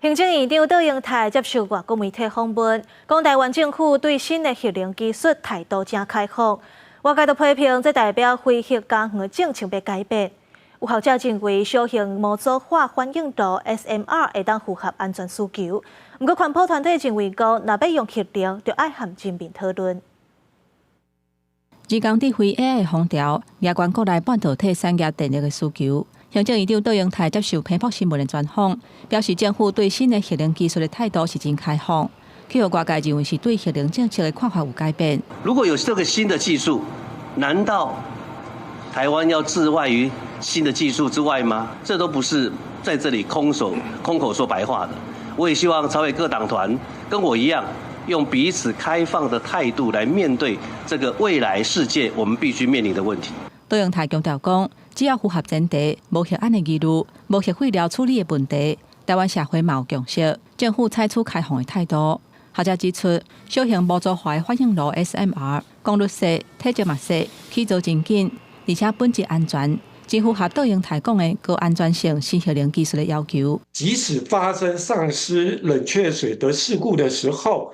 行政院长杜英泰接受外国媒体访问，讲台湾政府对新的核能技术态度正开放。外界都批评这代表非核家园的政策要改变。有学者认为，小型模组化反应炉 SMR 会当符合安全需求。不过，环保团体认为讲，若要用核能，就要和人民讨论。人工智慧 AI 风潮，压关国内半导体产业电力的需求。行政院长杜英泰接受澎湖新闻的专访，表示政府对新的核能技术的态度是真开放。去互外界认为是对核能政策的看法有改变。如果有这个新的技术，难道台湾要置外于新的技术之外吗？这都不是在这里空口说白话的。我也希望朝野各党团跟我一样，用彼此开放的态度来面对这个未来世界我们必须面临的问题。杜英泰强调讲，只要符合前提，无核安的疑虑，无核废料处理的问题，台湾社会嘛有共识，政府采取开放的态度。学者指出，小型模组化的反应炉 SMR 功率小、体积嘛小，起造真紧，而且本质安全，真符合杜英泰讲的高安全性新核能技术的要求。即使发生丧失冷却水的事故的时候，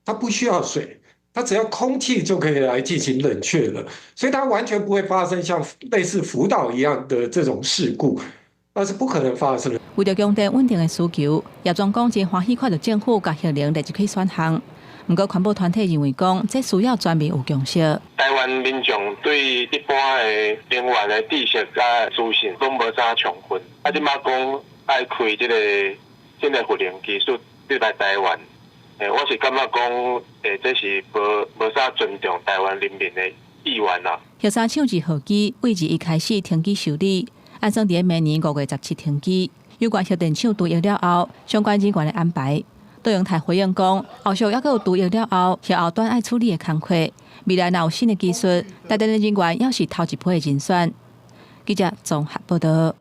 它不需要水。它只要空气就可以来进行冷却了，所以它完全不会发生像类似福岛一样的这种事故，那是不可能发生的。为了供电稳定的需求，叶庄讲真欢喜看到政府甲核能列入去选项。不过环保团体认为讲，这需要全面有共识。台湾民众对一般的能源的知识甲资讯都无啥充分，即马讲爱开这个新的核能技术入来台湾。我是感觉讲，这是无啥尊重台湾人民的意愿啦。核三厂2号机位置一开始停机修理，按算伫明年5月17停机。有关核电厂除役了后，相关人员的安排。杜英泰回应讲，后续还有除役了后，核后端爱处理的工课。未来若有新的技术，台电的人员要是头一批的人选。记者综合报道。